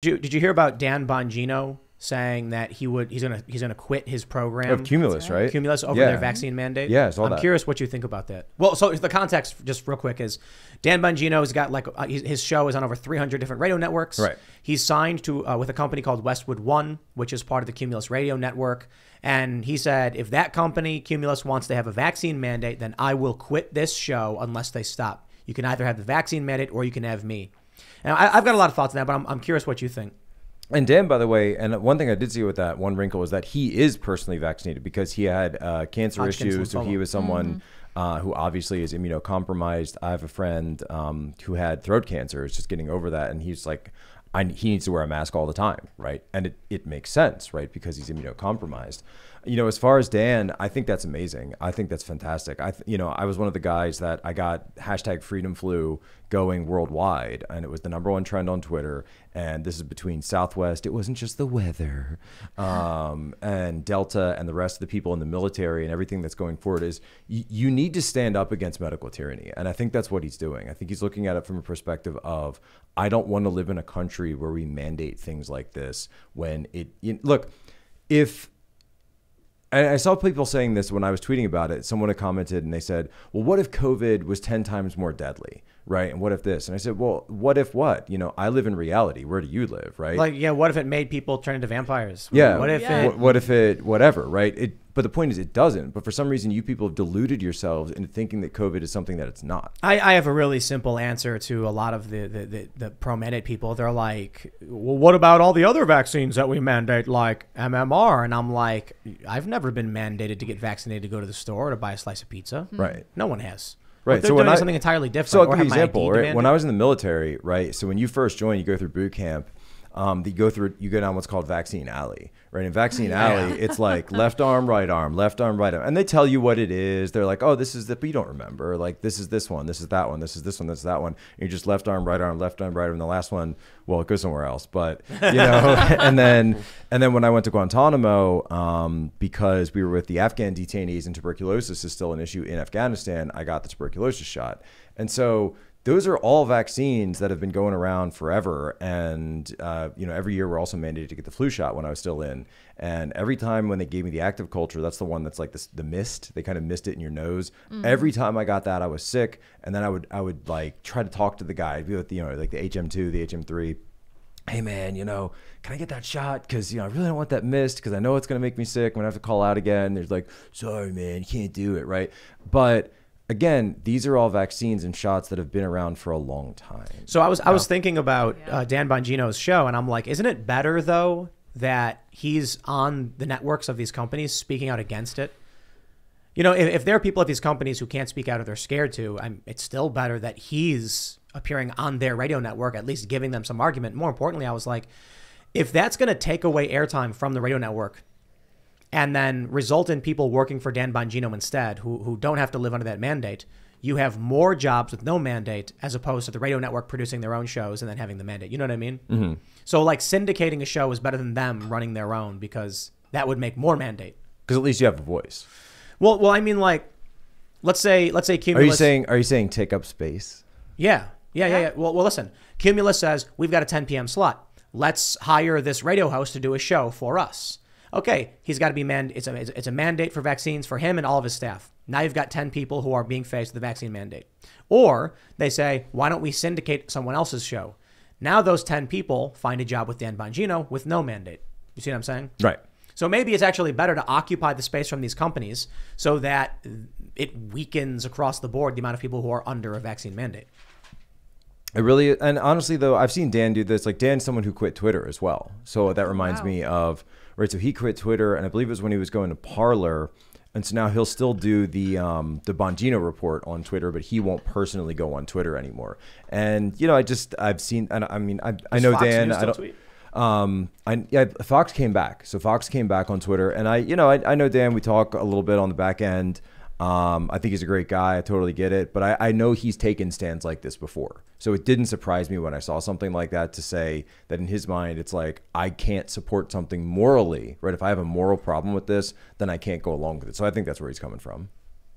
Did you hear about Dan Bongino saying that he's gonna quit his program of Cumulus, right? Cumulus over their vaccine mandate? Yeah, I saw that. I'm curious what you think about that. Well, so the context, just real quick, is Dan Bongino's got like his show is on over 300 different radio networks. Right. He's signed to with a company called Westwood One, which is part of the Cumulus radio network. And he said, if that company, Cumulus, wants to have a vaccine mandate, then I will quit this show unless they stop. You can either have the vaccine mandate or you can have me. And I've got a lot of thoughts on that, but I'm curious what you think. And Dan, by the way, and one thing I did see with that one wrinkle is that he is personally vaccinated because he had cancer Hodgkin's issues. So lymphoma. he was someone who obviously is immunocompromised. I have a friend who had throat cancer, is just getting over that. And he's like, he needs to wear a mask all the time, right? And it makes sense, right? Because he's immunocompromised. As far as Dan, I think that's amazing. I think that's fantastic. I was one of the guys that I got #FreedomFlu going worldwide, and it was the #1 trend on Twitter. And this is between Southwest. It wasn't just the weather, and Delta and the rest of the people in the military and everything that's going forward is you need to stand up against medical tyranny. And I think that's what he's doing. I think he's looking at it from a perspective of, I don't want to live in a country where we mandate things like this when I saw people saying this when I was tweeting about it. Someone had commented and they said, well, what if COVID was 10 times more deadly, right? And what if this? And I said, well, what if what? I live in reality. Where do you live, right? Like, yeah, what if it made people turn into vampires? Yeah. What if whatever, right? But the point is it doesn't. But for some reason, you people have deluded yourselves into thinking that COVID is something that it's not. I have a really simple answer to a lot of the pro-mandate people. They're like, well, what about all the other vaccines that we mandate, like MMR? And I'm like, I've never been mandated to get vaccinated to go to the store or to buy a slice of pizza. Right. No one has. Right. So doing something entirely different. So I'll give you an example. Right? When I was in the military, right? So when you first join, you go through boot camp. You go down what's called Vaccine Alley, right? In Vaccine Alley, it's like left arm, right arm, left arm, right arm. And they tell you what it is. They're like, oh, this is but you don't remember. Like, this is this one, this is that one, this is this one, this is that one. And you're just left arm, right arm, left arm, right arm. And the last one, well, it goes somewhere else. But, and then when I went to Guantanamo, because we were with the Afghan detainees and tuberculosis is still an issue in Afghanistan, I got the tuberculosis shot. And so those are all vaccines that have been going around forever. And, every year we're also mandated to get the flu shot when I was still in. And every time when they gave me the active culture, that's the one that's like the mist. They kind of mist it in your nose. Every time I got that, I was sick. And then I would like try to talk to the guy, be with, like the HM2, the HM3. Hey man, can I get that shot? Because, I really don't want that mist because I know it's going to make me sick. I'm going to have to call out again. There's like, sorry, man, you can't do it. Right. But again, these are all vaccines and shots that have been around for a long time. So I was thinking about Dan Bongino's show, and I'm like, isn't it better though that he's on the networks of these companies speaking out against it? If there are people at these companies who can't speak out or they're scared to, it's still better that he's appearing on their radio network, at least giving them some argument. More importantly, I was like, if that's going to take away airtime from the radio network and then result in people working for Dan Bongino instead, who don't have to live under that mandate, you have more jobs with no mandate as opposed to the radio network producing their own shows and then having the mandate. You know what I mean? Mm-hmm. So like syndicating a show is better than them running their own because that would make more mandate. Because at least you have a voice. Well, I mean, like, let's say Cumulus. Are you saying take up space? Yeah. Well, listen, Cumulus says we've got a 10 p.m. slot. Let's hire this radio host to do a show for us. Okay, he's got to be it's a mandate for vaccines for him and all of his staff. Now you've got 10 people who are being faced with the vaccine mandate. Or they say, why don't we syndicate someone else's show? Now those 10 people find a job with Dan Bongino with no mandate. You see what I'm saying? Right. So maybe it's actually better to occupy the space from these companies so that it weakens across the board the amount of people who are under a vaccine mandate. It really, and honestly though, I've seen Dan do this. Like Dan's someone who quit Twitter as well. So that reminds me of, right, so he quit Twitter, and I believe it was when he was going to Parler. And so now he'll still do the Bongino report on Twitter, but he won't personally go on Twitter anymore. And, I've seen, and I mean, I know Fox Dan. News I don't, tweet? Fox came back. So Fox came back on Twitter, and I know Dan. We talk a little bit on the back end. I think he's a great guy. I totally get it. But I know he's taken stands like this before. So it didn't surprise me when I saw something like that to say that in his mind, it's like, I can't support something morally, right? If I have a moral problem with this, then I can't go along with it. So I think that's where he's coming from.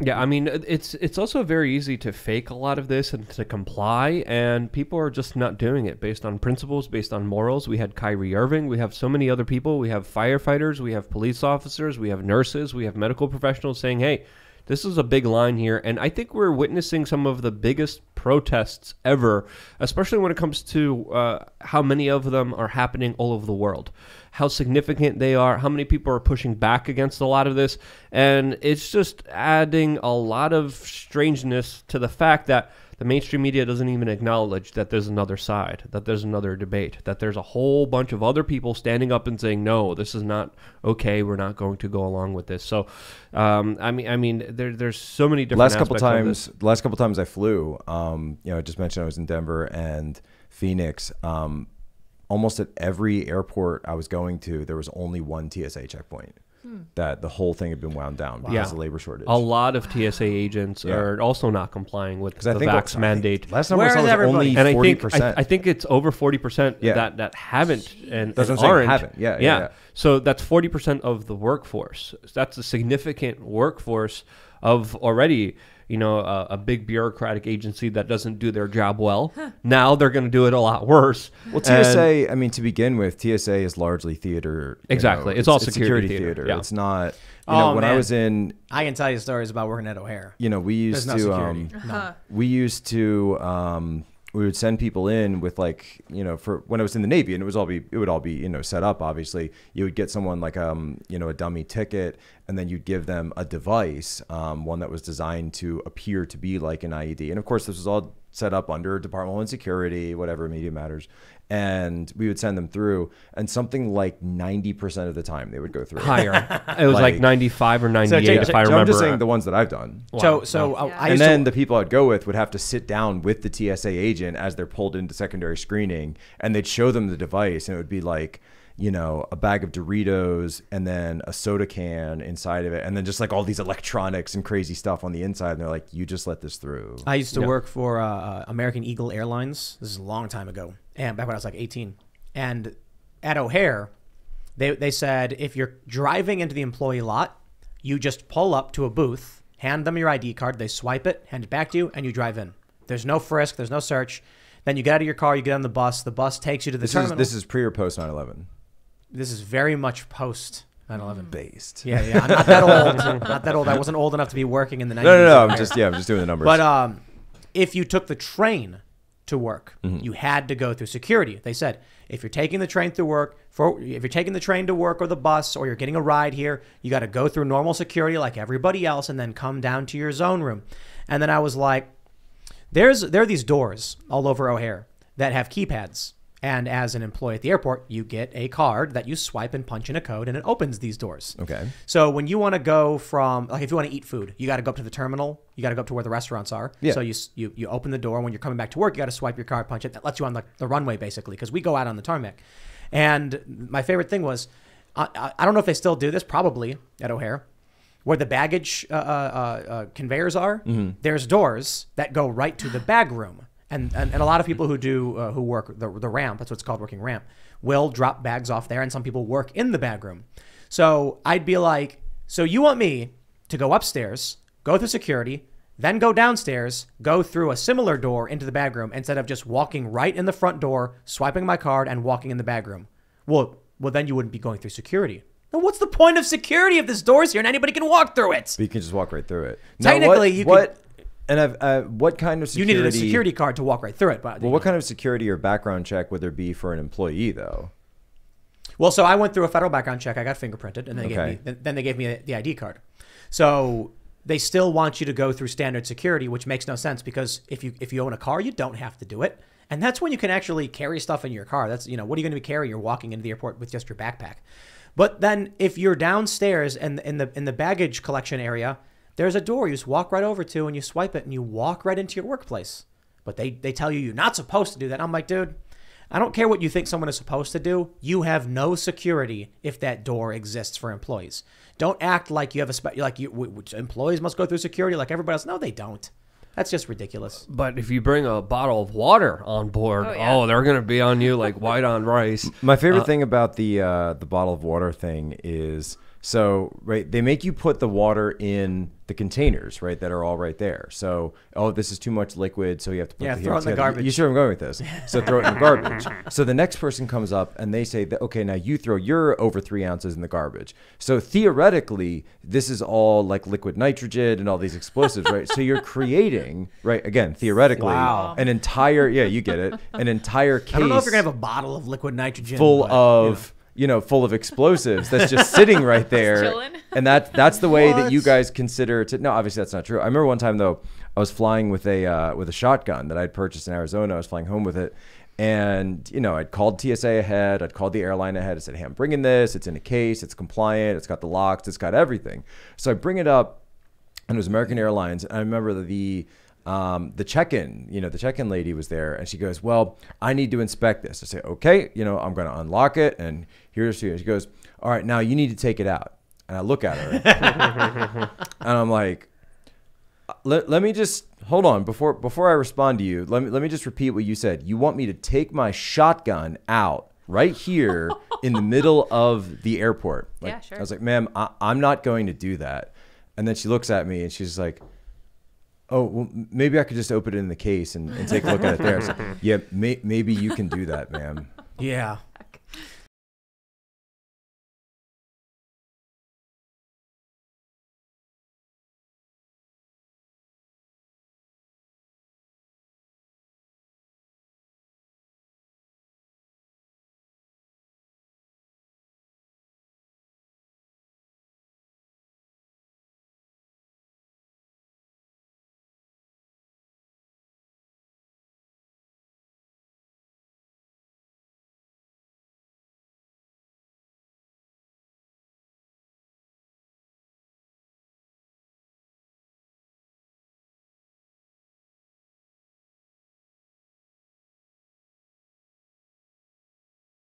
Yeah, I mean, it's also very easy to fake a lot of this and to comply, and people are just not doing it based on principles, based on morals. We had Kyrie Irving. We have so many other people. We have firefighters. We have police officers. We have nurses. We have medical professionals saying, hey, this is a big line here. And I think we're witnessing some of the biggest protests ever, especially when it comes to how many of them are happening all over the world, how significant they are, how many people are pushing back against a lot of this. And it's just adding a lot of strangeness to the fact that the mainstream media doesn't even acknowledge that there's another side, that there's another debate, that there's a whole bunch of other people standing up and saying, no, this is not okay. We're not going to go along with this. So, I mean, there's so many different last couple times I flew, I just mentioned I was in Denver and Phoenix. Almost at every airport I was going to, there was only one TSA checkpoint. That the whole thing had been wound down because of the labor shortage. A lot of TSA agents are also not complying with the vax mandate. Last time I saw was only 40%. I think it's over 40% that haven't and aren't. Haven't. Yeah. So that's 40% of the workforce. That's a significant workforce of already, a big bureaucratic agency that doesn't do their job well. Now they're going to do it a lot worse. Well, TSA, to begin with, TSA is largely theater. Exactly. It's all security theater. Yeah. It's not, when I was in... I can tell you stories about working at O'Hare. We used to... we would send people in with for when I was in the Navy, and it would all be set up. Obviously, you would get someone like a dummy ticket, and then you'd give them a device, one that was designed to appear to be like an IED. And of course, this was all set up under Department of Homeland Security, whatever, media matters. And we would send them through, and something like 90% of the time they would go through. Higher. It was like 95 or 98, if I remember. I'm just saying the ones that I've done. Wow. And then the people I'd go with would have to sit down with the TSA agent as they're pulled into secondary screening, and they'd show them the device, and it would be like, a bag of Doritos and then a soda can inside of it, and then just like all these electronics and crazy stuff on the inside. And they're like, you just let this through. I used to work for American Eagle Airlines. This is a long time ago, and back when I was like 18. And at O'Hare, they said, if you're driving into the employee lot, you just pull up to a booth, hand them your ID card, they swipe it, hand it back to you, and you drive in. There's no frisk, there's no search. Then you get out of your car, you get on the bus takes you to the terminal. This is pre or post 9/11? This is very much post 9/11 based. Yeah. I'm not that old. Not that old. I wasn't old enough to be working in the 90s. No. I'm just doing the numbers. But if you took the train to work, you had to go through security. They said, if you're taking the train to work, or the bus, or you're getting a ride here, you got to go through normal security like everybody else, and then come down to your zone room. And then I was like, there are these doors all over O'Hare that have keypads. And as an employee at the airport, you get a card that you swipe and punch in a code, and it opens these doors. Okay. So when you want to go from, if you want to eat food, you got to go up to the terminal. You got to go up to where the restaurants are. Yeah. So you open the door. When you're coming back to work, you got to swipe your card, punch it. That lets you on the runway, basically, because we go out on the tarmac. And my favorite thing was, I don't know if they still do this, probably at O'Hare, where the baggage conveyors are. There's doors that go right to the bag room. And a lot of people who work the ramp, that's what it's called, working ramp, will drop bags off there, and some people work in the bag room. So I'd be like, so you want me to go upstairs, go through security, then go downstairs, go through a similar door into the bag room, instead of just walking right in the front door, swiping my card, and walking in the bag room? Well, then you wouldn't be going through security. Now, what's the point of security if there's doors here and anybody can walk through it? But you can just walk right through it. Technically, you could... And what kind of security... You needed a security card to walk right through it. But what kind of security or background check would there be for an employee, though? Well, so I went through a federal background check. I got fingerprinted, and they gave me the ID card. So they still want you to go through standard security, which makes no sense, because if you own a car, you don't have to do it. And that's when you can actually carry stuff in your car. That's, what are you going to be carrying? You're walking into the airport with just your backpack. But then if you're downstairs and in the baggage collection area, there's a door you just walk right over to, and you swipe it, and you walk right into your workplace. But they tell you you're not supposed to do that. I'm like, dude, I don't care what you think someone is supposed to do. You have no security if that door exists for employees. Don't act like you have employees must go through security like everybody else. No, they don't. That's just ridiculous. But if you bring a bottle of water on board, they're going to be on you like white on rice. My favorite thing about the bottle of water thing is, So, right, they make you put the water in the containers, right, that are all right there. So, oh, this is too much liquid, so you have to put throw it in the garbage. You see where I'm going with this. So throw it in the garbage. So the next person comes up and they say, that, okay, now you throw your over 3 ounces in the garbage. So theoretically, this is all like liquid nitrogen and all these explosives, right? So you're creating, right, again, theoretically, an entire, you get it, an entire case. I don't know if you're going to have a bottle of liquid nitrogen. Full of explosives that's just sitting right there. And that's the way that you guys consider to. No, obviously that's not true. I remember one time though, I was flying with a shotgun that I'd purchased in Arizona. I was flying home with it. And, I'd called TSA ahead. I'd called the airline ahead. I said, hey, I'm bringing this. It's in a case. It's compliant. It's got the locks. It's got everything. So I bring it up, and it was American Airlines. And I remember the check-in, the check-in lady was there, and she goes, well, I need to inspect this. I say, okay, I'm going to unlock it, and here's she goes, all right, now you need to take it out. And I look at her, and I'm like, let me just hold on before I respond to you. Let me just repeat what you said. You want me to take my shotgun out right here in the middle of the airport? Yeah, sure. I was like, ma'am, I'm not going to do that. And then she looks at me and she's like, oh, well, maybe I could just open it in the case and take a look at it there. So, yeah, maybe you can do that, ma'am. Yeah.